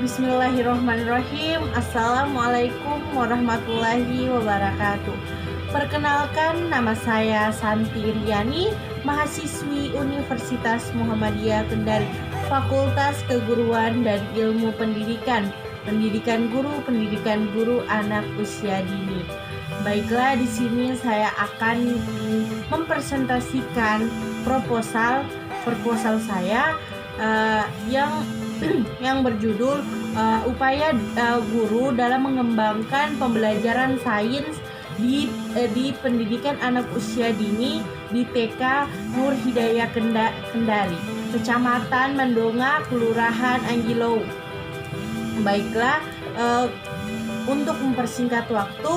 Bismillahirrahmanirrahim. Assalamualaikum warahmatullahi wabarakatuh. Perkenalkan, nama saya Santi Riani, mahasiswi Universitas Muhammadiyah Kendari, Fakultas Keguruan dan Ilmu Pendidikan, Pendidikan Guru Anak Usia Dini. Baiklah, di sini saya akan mempresentasikan proposal saya yang berjudul upaya guru dalam mengembangkan pembelajaran sains di pendidikan anak usia dini di TK Nur Hidayah Kendari, Kecamatan Mandonga, Kelurahan Anggilou. Baiklah, untuk mempersingkat waktu,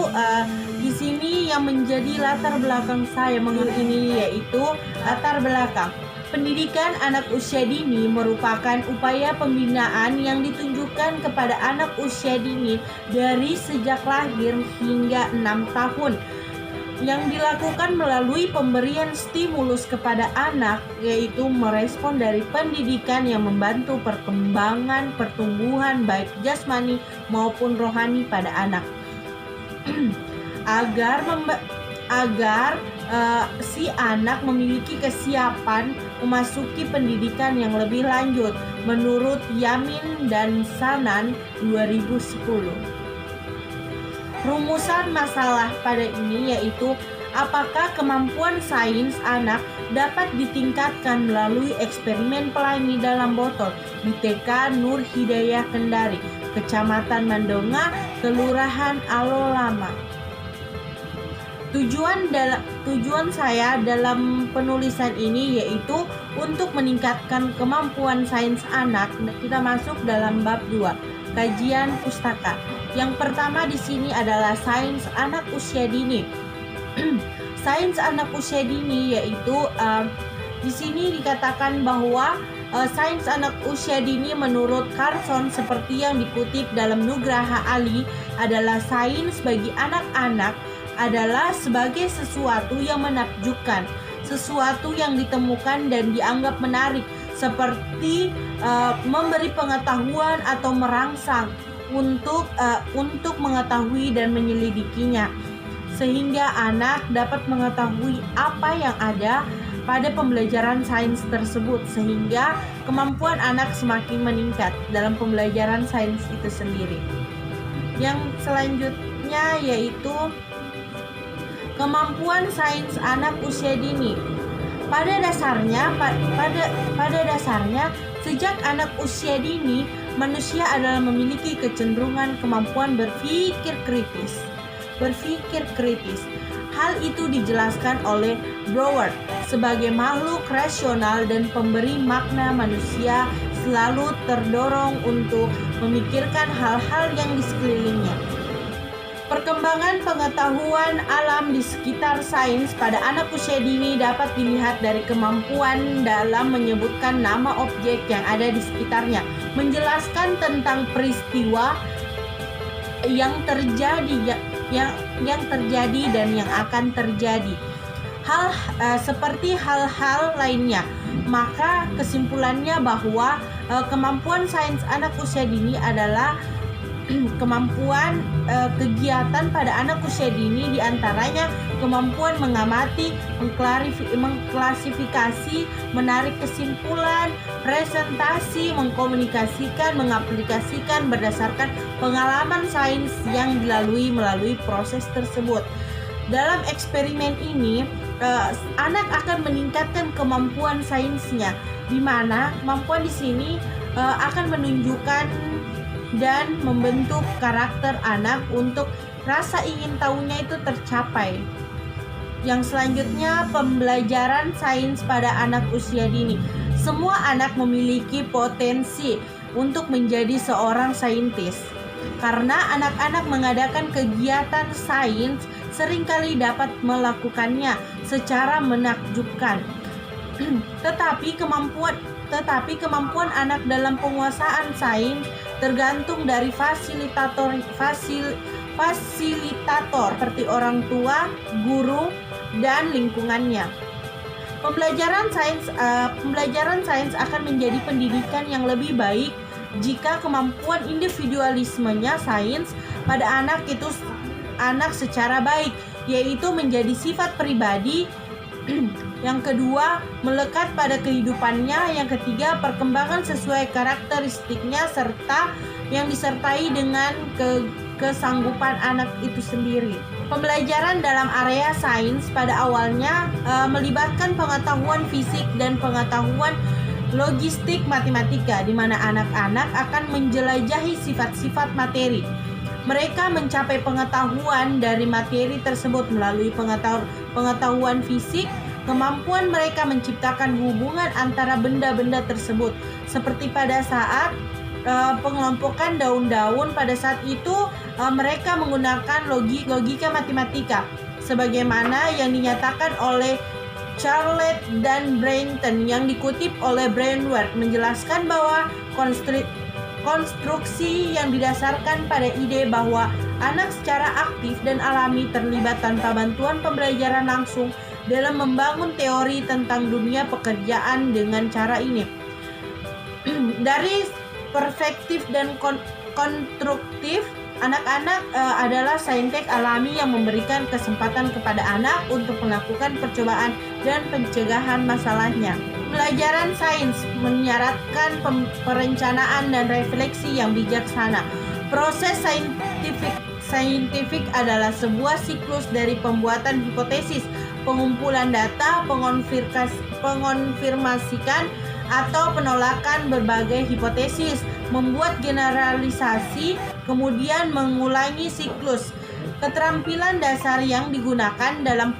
di sini yang menjadi latar belakang saya mengenai ini yaitu latar belakang. Pendidikan anak usia dini merupakan upaya pembinaan yang ditunjukkan kepada anak usia dini dari sejak lahir hingga 6 tahun, yang dilakukan melalui pemberian stimulus kepada anak, yaitu merespon dari pendidikan yang membantu perkembangan pertumbuhan baik jasmani maupun rohani pada anak agar si anak memiliki kesiapan memasuki pendidikan yang lebih lanjut menurut Yamin dan Sanan 2010. Rumusan masalah pada ini yaitu apakah kemampuan sains anak dapat ditingkatkan melalui eksperimen pelangi dalam botol di TK Nur Hidayah Kendari, Kecamatan Mandonga, Kelurahan Alo Lama. Tujuan saya dalam penulisan ini yaitu untuk meningkatkan kemampuan sains anak. Kita masuk dalam bab 2, kajian pustaka. Yang pertama di sini adalah sains anak usia dini. Sains anak usia dini yaitu di sini dikatakan bahwa sains anak usia dini menurut Carson seperti yang dikutip dalam Nugraha Ali adalah sains bagi anak-anak adalah sebagai sesuatu yang menakjubkan, sesuatu yang ditemukan dan dianggap menarik, seperti memberi pengetahuan atau merangsang untuk mengetahui dan menyelidikinya, sehingga anak dapat mengetahui apa yang ada pada pembelajaran sains tersebut, sehingga kemampuan anak semakin meningkat dalam pembelajaran sains itu sendiri. Yang selanjutnya yaitu kemampuan sains anak usia dini. Pada dasarnya, sejak anak usia dini, manusia adalah memiliki kecenderungan kemampuan berpikir kritis. Hal itu dijelaskan oleh Broward sebagai makhluk rasional dan pemberi makna. Manusia selalu terdorong untuk memikirkan hal-hal yang di sekelilingnya. Perkembangan pengetahuan alam di sekitar sains pada anak usia dini dapat dilihat dari kemampuan dalam menyebutkan nama objek yang ada di sekitarnya, menjelaskan tentang peristiwa yang terjadi dan yang akan terjadi, seperti hal-hal lainnya. Maka kesimpulannya bahwa kemampuan sains anak usia dini adalah kemampuan kegiatan pada anak usia dini, diantaranya kemampuan mengamati, mengklasifikasi, menarik kesimpulan, presentasi, mengkomunikasikan, mengaplikasikan berdasarkan pengalaman sains yang melalui proses tersebut. Dalam eksperimen ini, anak akan meningkatkan kemampuan sainsnya, di mana kemampuan di sini akan menunjukkan dan membentuk karakter anak untuk rasa ingin tahunya itu tercapai. Yang selanjutnya, pembelajaran sains pada anak usia dini. Semua anak memiliki potensi untuk menjadi seorang saintis. Karena anak-anak mengadakan kegiatan sains, seringkali dapat melakukannya secara menakjubkan. Tetapi kemampuan anak dalam penguasaan sains tergantung dari fasilitator seperti orang tua, guru, dan lingkungannya. Pembelajaran sains akan menjadi pendidikan yang lebih baik jika kemampuan individualismenya sains pada anak secara baik, yaitu menjadi sifat pribadi. Yang kedua, melekat pada kehidupannya. Yang ketiga, perkembangan sesuai karakteristiknya serta yang disertai dengan kesanggupan anak itu sendiri. Pembelajaran dalam area sains pada awalnya melibatkan pengetahuan fisik dan pengetahuan logistik matematika, di mana anak-anak akan menjelajahi sifat-sifat materi. Mereka mencapai pengetahuan dari materi tersebut melalui pengetahuan fisik. Kemampuan mereka menciptakan hubungan antara benda-benda tersebut, seperti pada saat pengelompokan daun-daun. Pada saat itu mereka menggunakan logika matematika, sebagaimana yang dinyatakan oleh Charlotte dan Brenton yang dikutip oleh Brainward, menjelaskan bahwa konstruksi yang didasarkan pada ide bahwa anak secara aktif dan alami terlibat tanpa bantuan pembelajaran langsung dalam membangun teori tentang dunia pekerjaan. Dengan cara ini, dari perspektif dan konstruktif, anak-anak adalah saintek alami yang memberikan kesempatan kepada anak untuk melakukan percobaan dan pencegahan masalahnya. Pelajaran sains menyaratkan perencanaan dan refleksi yang bijaksana. Proses saintifik adalah sebuah siklus dari pembuatan hipotesis, pengumpulan data, pengonfirmasikan atau penolakan berbagai hipotesis, membuat generalisasi, kemudian mengulangi siklus. Keterampilan dasar yang digunakan dalam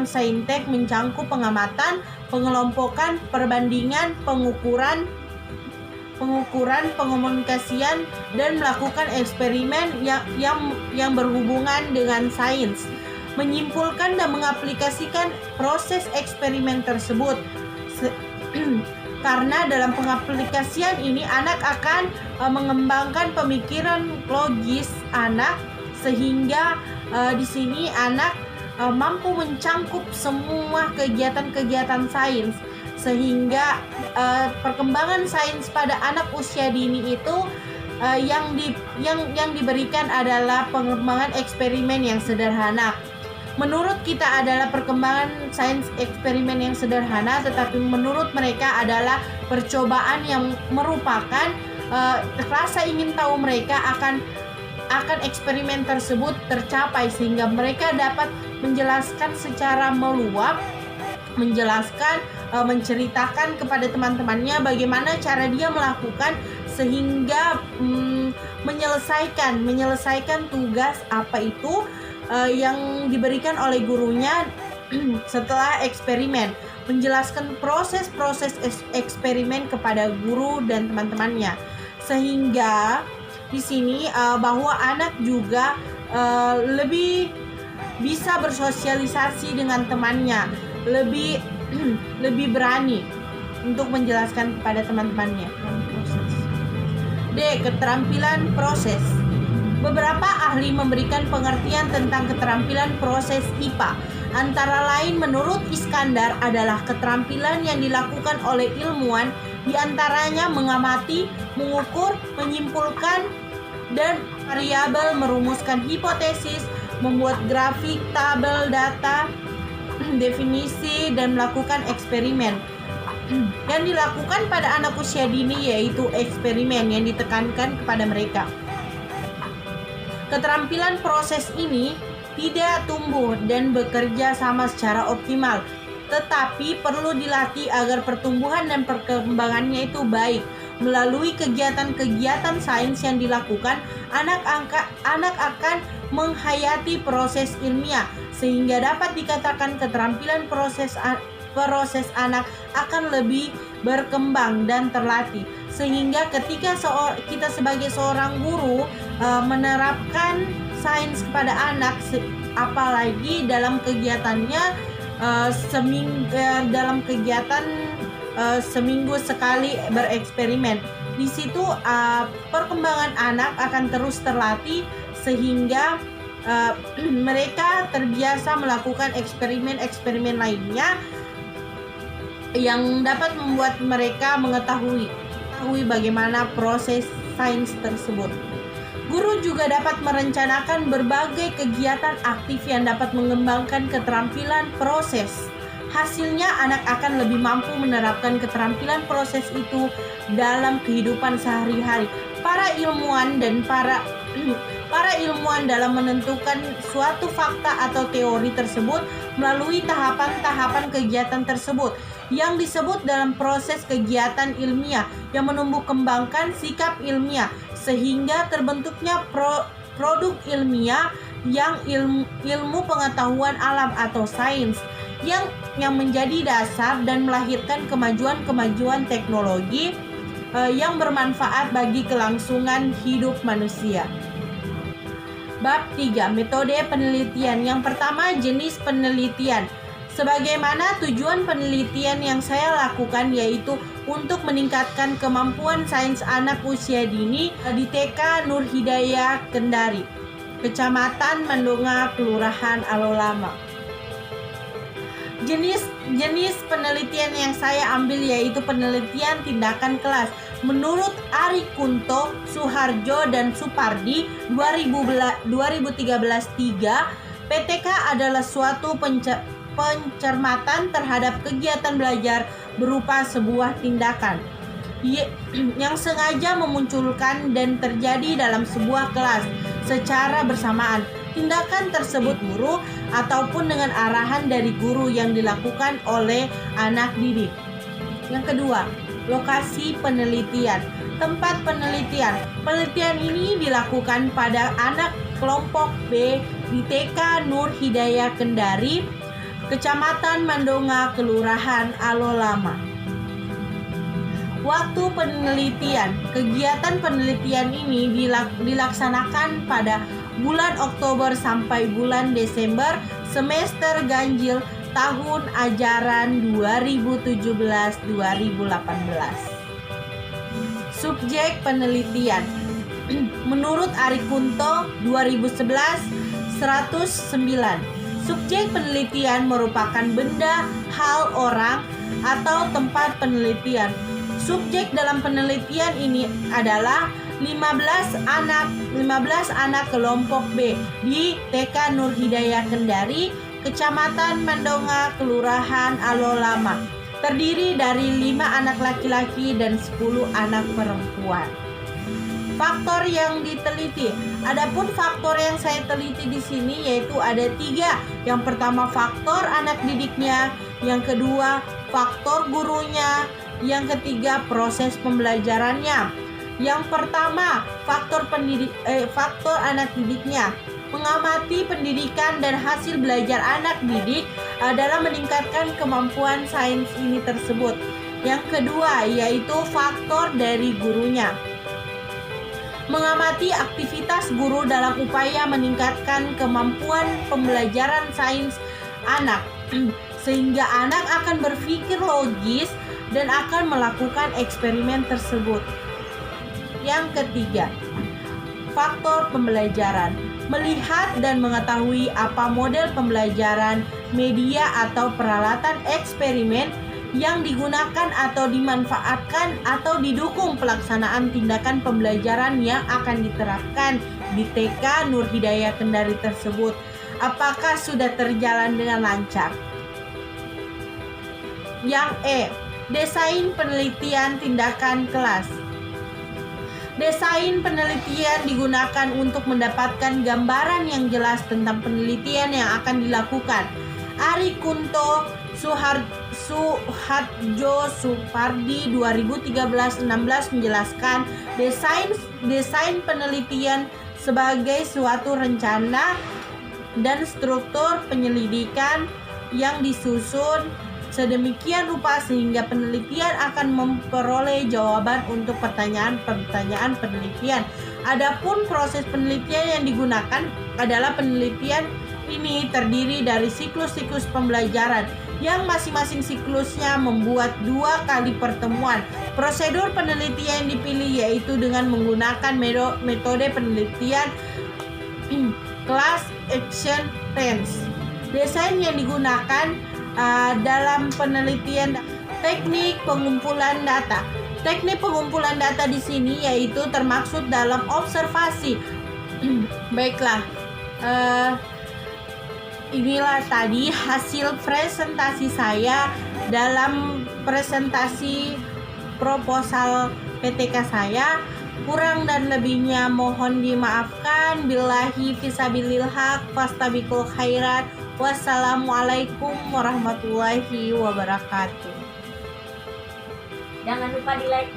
saintek mencangkup pengamatan, pengelompokan, perbandingan, pengukuran, pengomunikasian, dan melakukan eksperimen yang berhubungan dengan sains. Menyimpulkan dan mengaplikasikan proses eksperimen tersebut. Karena dalam pengaplikasian ini anak akan mengembangkan pemikiran logis anak, sehingga di sini anak mampu mencangkup semua kegiatan-kegiatan sains, sehingga perkembangan sains pada anak usia dini itu yang diberikan adalah pengembangan eksperimen yang sederhana. Menurut kita adalah perkembangan sains eksperimen yang sederhana, tetapi menurut mereka adalah percobaan yang merupakan rasa ingin tahu mereka akan eksperimen tersebut tercapai, sehingga mereka dapat menjelaskan secara meluap, menceritakan kepada teman-temannya bagaimana cara dia melakukan, sehingga menyelesaikan tugas apa itu yang diberikan oleh gurunya setelah eksperimen, menjelaskan proses-proses eksperimen kepada guru dan teman-temannya, sehingga di sini bahwa anak juga lebih bisa bersosialisasi dengan temannya, lebih berani untuk menjelaskan kepada teman-temannya. D. Keterampilan proses. Beberapa ahli memberikan pengertian tentang keterampilan proses IPA. Antara lain, menurut Iskandar adalah keterampilan yang dilakukan oleh ilmuwan, diantaranya mengamati, mengukur, menyimpulkan, dan variabel, merumuskan hipotesis, membuat grafik, tabel data, definisi, dan melakukan eksperimen. Yang dilakukan pada anak usia dini yaitu eksperimen yang ditekankan kepada mereka. Keterampilan proses ini tidak tumbuh dan bekerja sama secara optimal, tetapi perlu dilatih agar pertumbuhan dan perkembangannya itu baik. Melalui kegiatan-kegiatan sains yang dilakukan, anak akan menghayati proses ilmiah, sehingga dapat dikatakan keterampilan proses anak akan lebih berkembang dan terlatih. Sehingga ketika kita sebagai seorang guru menerapkan sains kepada anak, apalagi dalam kegiatannya dalam kegiatan seminggu sekali bereksperimen, di situ perkembangan anak akan terus terlatih, sehingga mereka terbiasa melakukan eksperimen-eksperimen lainnya yang dapat membuat mereka mengetahui mengetahui bagaimana proses sains tersebut. Guru juga dapat merencanakan berbagai kegiatan aktif yang dapat mengembangkan keterampilan proses. Hasilnya, anak akan lebih mampu menerapkan keterampilan proses itu dalam kehidupan sehari-hari. Para ilmuwan dalam menentukan suatu fakta atau teori tersebut melalui tahapan-tahapan kegiatan tersebut yang disebut dalam proses kegiatan ilmiah yang menumbuh kembangkan sikap ilmiah sehingga terbentuknya produk ilmiah yang ilmu pengetahuan alam atau sains yang menjadi dasar dan melahirkan kemajuan-kemajuan teknologi yang bermanfaat bagi kelangsungan hidup manusia. Bab 3. Metode penelitian. Yang pertama, jenis penelitian. Sebagaimana tujuan penelitian yang saya lakukan yaitu untuk meningkatkan kemampuan sains anak usia dini di TK Nur Hidayah Kendari, Kecamatan Mandonga, Kelurahan Alolama. Jenis penelitian yang saya ambil yaitu penelitian tindakan kelas. Menurut Ari Kunto, Suharjo, dan Supardi 2013-3, PTK adalah suatu pencermatan terhadap kegiatan belajar berupa sebuah tindakan yang sengaja memunculkan dan terjadi dalam sebuah kelas secara bersamaan. Tindakan tersebut guru ataupun dengan arahan dari guru yang dilakukan oleh anak didik. Yang kedua, lokasi penelitian. Tempat penelitian. Penelitian ini dilakukan pada anak kelompok B di TK Nur Hidayah Kendari, Kecamatan Mandonga, Kelurahan Alolama. Waktu penelitian. Kegiatan penelitian ini dilaksanakan pada bulan Oktober sampai bulan Desember semester ganjil tahun ajaran 2017-2018. Subjek penelitian. Menurut Ari Kunto 2011 109. Subjek penelitian merupakan benda, hal, orang, atau tempat penelitian. Subjek dalam penelitian ini adalah 15 anak kelompok B di TK Nur Hidayah Kendari, Kecamatan Mandonga, Kelurahan Alolama. Terdiri dari 5 anak laki-laki dan 10 anak perempuan. Faktor yang diteliti. Adapun faktor yang saya teliti di sini yaitu ada 3. Yang pertama, faktor anak didiknya. Yang kedua, faktor gurunya. Yang ketiga, proses pembelajarannya. Yang pertama, faktor anak didiknya. Mengamati pendidikan dan hasil belajar anak didik adalah meningkatkan kemampuan sains ini tersebut. Yang kedua, yaitu faktor dari gurunya. Mengamati aktivitas guru dalam upaya meningkatkan kemampuan pembelajaran sains anak, sehingga anak akan berpikir logis dan akan melakukan eksperimen tersebut. Yang ketiga, faktor pembelajaran. Melihat dan mengetahui apa model pembelajaran, media atau peralatan eksperimen yang digunakan atau dimanfaatkan atau didukung pelaksanaan tindakan pembelajaran yang akan diterapkan di TK Nur Hidayah Kendari tersebut. Apakah sudah terjalan dengan lancar? Yang E, desain penelitian tindakan kelas. Desain penelitian digunakan untuk mendapatkan gambaran yang jelas tentang penelitian yang akan dilakukan. Ari Kunto, Suharjo, Supardi 2013-16 menjelaskan desain penelitian sebagai suatu rencana dan struktur penyelidikan yang disusun sedemikian rupa sehingga penelitian akan memperoleh jawaban untuk pertanyaan-pertanyaan penelitian. Adapun proses penelitian yang digunakan adalah penelitian ini terdiri dari siklus-siklus pembelajaran yang masing-masing siklusnya membuat 2 kali pertemuan. Prosedur penelitian yang dipilih yaitu dengan menggunakan metode penelitian class action range. Desain yang digunakan dalam penelitian, teknik pengumpulan data. Teknik pengumpulan data di sini yaitu termaksud dalam observasi. Baiklah, inilah tadi hasil presentasi saya dalam presentasi proposal PTK saya. Kurang dan lebihnya mohon dimaafkan. Billahi fisabilil haq fastabiqul khairat. Wassalamualaikum warahmatullahi wabarakatuh. Jangan lupa di like.